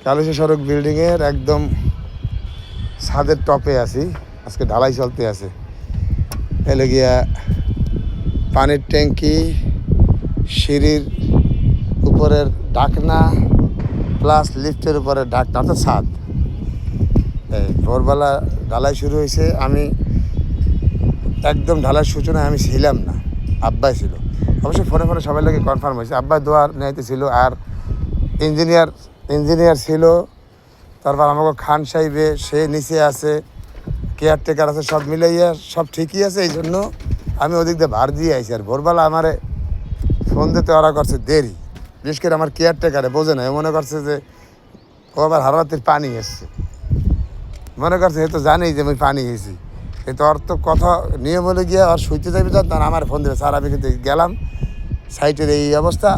কালুশী সড়ক বিল্ডিংয়ের একদম ছাদের টপে আছি। আজকে ঢালাই চলতে আছে। এলে গিয়া পানির ট্যাঙ্কি, সিঁড়ির উপরের ঢাকনা প্লাস লিফটের উপরে ঢাকনা, অর্থাৎ ছাদ। এই ভোরবেলা ঢালাই শুরু হয়েছে। আমি একদম ঢালার সূচনায় আমি ছিলাম না, আব্বাই ছিল। অবশ্যই ফোনে ফোনে সবাই লাগে কনফার্ম হয়েছে। আব্বাই দোয়ার নেইতে ছিল, আর ইঞ্জিনিয়ার ছিল। তারপর আমাকে খান সাহেবে সে নিচে আছে, কেয়ারটেকার আছে, সব মিলাইয়া সব ঠিকই আছে। এই জন্য আমি ওদিক দিয়ে ভার দিয়ে আইছি। আর ভোরবেলা আমারে ফোন দিতে ওরা করছে দেরি, বিশেষ করে আমার কেয়ারটেকারে বোঝে না। মনে করছে যে ও আবার হারাতির পানি এসছে, মনে করছে এ তো জানেই যে আমি পানি এসেছি। কিন্তু ওর তো কথা নিয়ম হলে গিয়ে আর শুইতে যাবি, তখন আমার ফোন দেবে, স্যার আমি কিন্তু গেলাম সাইটের এই অবস্থা,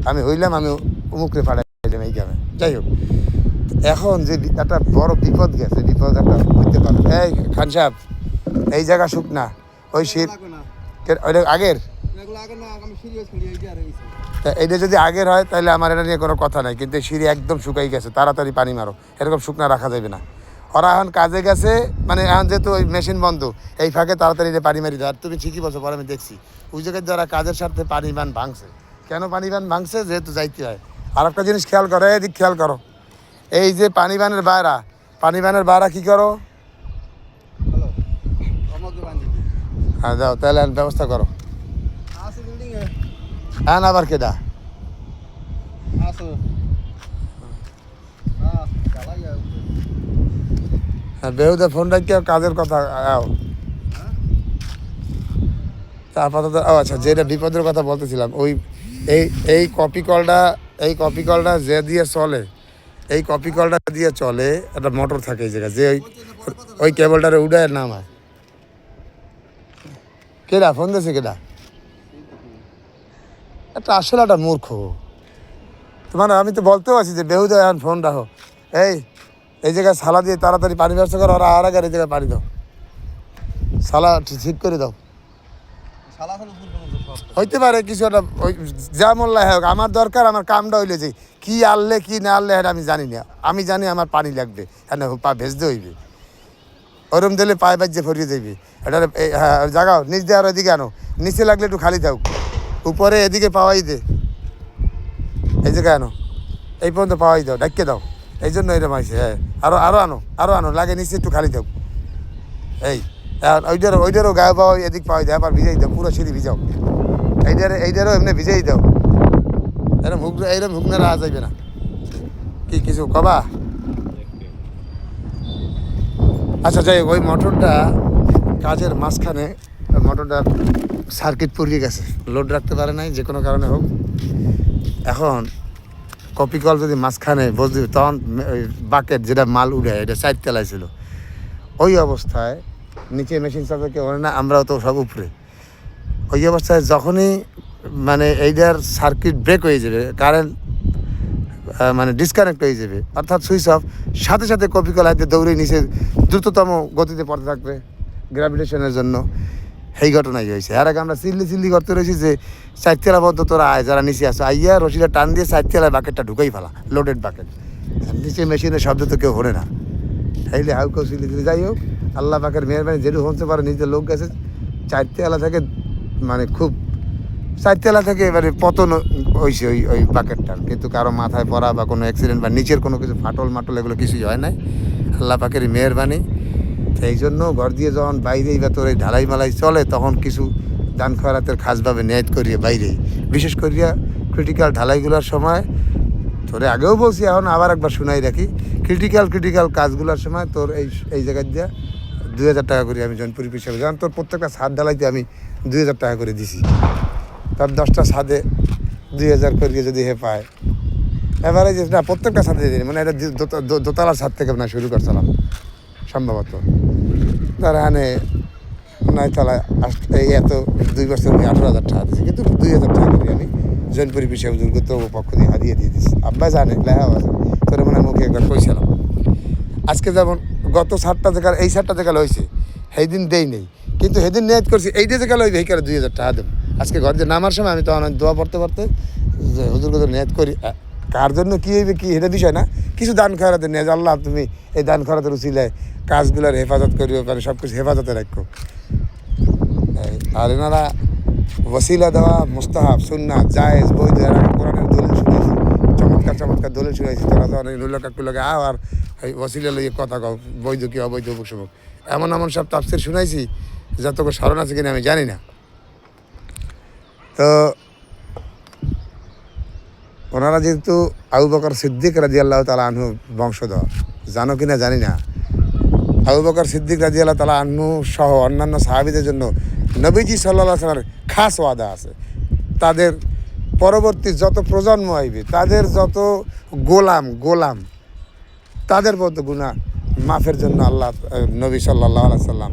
আমি হইলাম, আমি উমুকরে পাঠাইলাম এই গ্রামে। যাই হোক, এখন যে একটা বড় বিপদ গেছে, বিপদ একটা হইতে পারে। এই খান সাহেব, এই জায়গা শুকনা, ওই শীত ওইটা আগের, এইটা যদি আগের হয় তাহলে আমার এটা নিয়ে কোনো কথা নাই। কিন্তু সিঁড়ি একদম শুকাই গেছে, তাড়াতাড়ি পানি মারো, এরকম শুকনা রাখা যাবে না। ওরা এখন কাজে গেছে, মানে এখন যেহেতু ওই মেশিন বন্ধ, এই ফাঁকে তাড়াতাড়ি পানি মারি দেয়। আর তুমি ঠিকই বলছো, পরে আমি দেখছি ওই জায়গায় যারা কাজের স্বার্থে পানি বান ভাঙছে। কেন পানি বান ভাঙছে? যেহেতু যাইতে হয়। আর একটা জিনিস খেয়াল করো, এদিক খেয়াল করো, এই যে পানি বানের বাইরা কি করো? হ্যাঁ যাও, তাহলে ব্যবস্থা করো। হ্যাঁ আবার কেডা বেহুদা ফোন রাখি কাজের কথা আপাতত। ও আচ্ছা, যেটা বিপদের কথা বলতেছিলাম, ওই এই কপি কলটা যে দিয়ে চলে, এই কপি কলটা দিয়ে চলে একটা মোটর থাকে এই জায়গায়, যে ওই কেবলটারে উড়ায় নামায়। কেডা ফোন দিয়েছে? কেডা? আসলে একটা মূর্খ তোমার। আমি তো বলতেও আছি যে বেহুদা এখন ফোন রাখো, এই জায়গায় সালা দিয়ে তাড়াতাড়ি পানি ব্যবস্থা করো। ওরা আর আগে এই জায়গায় পানি দাও, সালা ঠিক করে দাও। হইতে পারে কিছু একটা, ওই যা মোল্লা হোক, আমার দরকার, আমার কামটা হইলে যে কি আনলে কি না আনলে এটা আমি জানি না। আমি জানি আমার পানি লাগবে, হ্যাঁ পা ভেজতে হইবে, ওরম দিলে পায়ে বাজ্যে ফরিয়ে যাইবে। এটা হ্যাঁ জাগাও, নিচ দিয়ে আর এদিকে আনো, নিচে লাগলে একটু খালি থাক, উপরে এদিকে পাওয়াই দে, এই জায়গায় আনো, এই পর্যন্ত পাওয়াই দাও, ডাকিয়ে দাও। এই জন্য এরকম আইসে। হ্যাঁ আরো আনো, লাগে নিচে একটু খালি থাক। এই ওইটারও গায়ে পাওয়া এদিক পাওয়াই দেয়, আবার ভিজাই দাও, পুরো সিঁড়ি ভিজাও। এইটারও এমনি ভিজাই দাও। এইরকম হুকনা রাখা যাইবে না। কি কিছু কবা? আচ্ছা যাই, ওই মোটরটা কাজের মাঝখানে মোটরটার সার্কিট পুড়িয়ে গেছে, লোড রাখতে পারে নাই, যে কোনো কারণে হোক। এখন কপি কল যদি মাঝখানে বসবে, তখন ওই বাকেট যেটা মাল উঠে, এটা সাইড তেলায় ছিল, ওই অবস্থায় নিচে মেশিন চাপে কেউ না, আমরাও তো সব উপরে। ওই অবস্থায় যখনই মানে এইটার সার্কিট ব্রেক হয়ে যাবে, কারেন্ট মানে ডিসকানেক্ট হয়ে যাবে, অর্থাৎ সুইচ অফ, সাথে সাথে কপি কল হাতে দৌড়ে নিচে দ্রুততম গতিতে পড়তে থাকবে গ্র্যাভিটেশনের জন্য। সেই ঘটনাই হয়েছে। আর আগে আমরা চিল্লি করতে রয়েছি যে চারতলা পর্যন্ত তোরা আয়, যারা নিচে আসো, আইয়া রশিটা টান দিয়ে চারতলায় বাকেটটা ঢুকাই ফেলা, লোডেড বাকেট। নিচে মেশিনের শব্দ তো কেউ হরে না, তাইলে হাউ কেউ চিল্লি। যাই হোক, আল্লাহ পাকের মেহরবানি, যেটু হতে পারে নিজের লোক গেছে চারতলা থেকে, মানে খুব চারতলা থেকে এবারে পতন হয়েছে ওই বাকেটটার। কিন্তু কারো মাথায় পড়া বা কোনো অ্যাক্সিডেন্ট বা নিচের কোনো কিছু ফাটল এগুলো কিছুই হয় নাই, আল্লাহ পাকের মেহরবানি। সেই জন্য ঘর দিয়ে যখন বাইরেই বা তোর এই ঢালাই মালাই চলে, তখন কিছু দান খয়রাতের খাসভাবে নেট করিয়ে বাইরেই, বিশেষ করিয়া ক্রিটিক্যাল ঢালাইগুলোর সময়, তোরে আগেও বলছি, এখন আবার একবার শুনাই রাখি, ক্রিটিক্যাল কাজগুলোর সময় তোর এই জায়গায় দিয়ে 2000 টাকা করে আমি জনপুরি হিসাবে, যেমন তোর প্রত্যেকটা ছাদ ঢালাইতে আমি 2000 টাকা করে দিছি। তার 10টা ছাদে 2000 করিয়ে যদি হে পায়, এবারে যে না প্রত্যেকটা ছাদে দিই, মানে এটা দোতলার ছাদ থেকে না শুরু করছিলাম সম্ভবত। তারা এখানে নয়তলায় এই এত 2 বছর 18,000 টাকা দিয়েছি, কিন্তু 2000 টাকা করে আমি জৈনপুরি বিষয় দুর্গত পক্ষ দিয়ে হারিয়ে দিয়ে দিচ্ছি। আব্বা জানে, লেহা আছে, তোর মনে মুখে একবার কইছিলাম। আজকে যেমন গত 7টা জায়গার এই 7টা জায়গা হয়েছে, সেই দিন দেই নেই, কিন্তু সেদিন নিয়ত করছি এই যে জায়গা লইবে, এই কারণে 2000 টাকা দেবো। আজকে ঘর যে নামার সময় আমি তখন দোয়া পড়তে যে হুজুর নিয়ত করি, কার জন্য কী হইবে কি এটা বিষয় না, কিছু দান খয়রাতে নিয়ে যে আল্লাহ তুমি এই দান খয়রাতের উচিলায় কাজগুলোর হেফাজত করিও, মানে সব কিছু হেফাজতে রাখো। আর এনারা ওসিলা দেওয়া মুস্তাহাব, সুন্নাত, জায়েজ, বৈধ, এরা কোরআনের দলিল শুনেছি, চমৎকার চমৎকার দলিল শুনেছি। তোরা যখন এই নুল্লা কাকু লাগে আর এই ওসিলা লইয়ে কথা কও, বৈধ কি অবৈধ অমুক সমুক, এমন এমন সব তাফসির শুনাইছি যতটুকু স্মরণ আছে কিনা আমি জানি না। তো ওনারা যেহেতু আবু বকর সিদ্দিক রাদিয়াল্লাহু তাআলা আনহু বংশধর, জানো কিনা জানি না, আবু বকর সিদ্দিক রাদিয়াল্লাহু তাআলা আনহু সহ অন্যান্য সাহাবীদের জন্য নবীজি সাল্লাল্লাহু আলাইহি ওয়াসাল্লামের খাস ওয়াদা আছে। তাদের পরবর্তী যত প্রজন্ম আইবে, তাদের যত গোলাম তাদের মতো গুনাহ মাফের জন্য আল্লাহ নবী সাল্লাল্লাহু আলাইহি সাল্লাম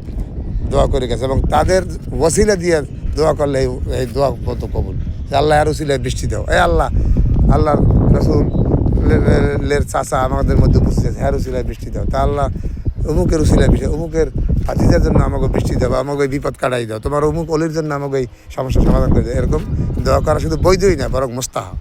দোয়া করে গেছে, এবং তাদের ওসিলা দিয়ে দোয়া করলে এই দোয়া কত কবুল। আল্লাহ আর ওসিলায় বৃষ্টি দাও, আল্লাহ রসুল লের চাচা আমাদের মধ্যে উপস্থিত আছে, হ্যাঁ ওসিলায় বৃষ্টি দাও। তা আল্লাহ অমুকের ওসিলায় বৃষ্টি, অমুকের ভাতিজার জন্য আমাকে বৃষ্টি দাও, আমাকে এই বিপদ কাটাই দাও, তোমার অমুক অলির জন্য আমাকে এই সমস্যার সমাধান করে দাও। এরকম দোয়া করা শুধু বৈধই না, বরং মুস্তাহাব।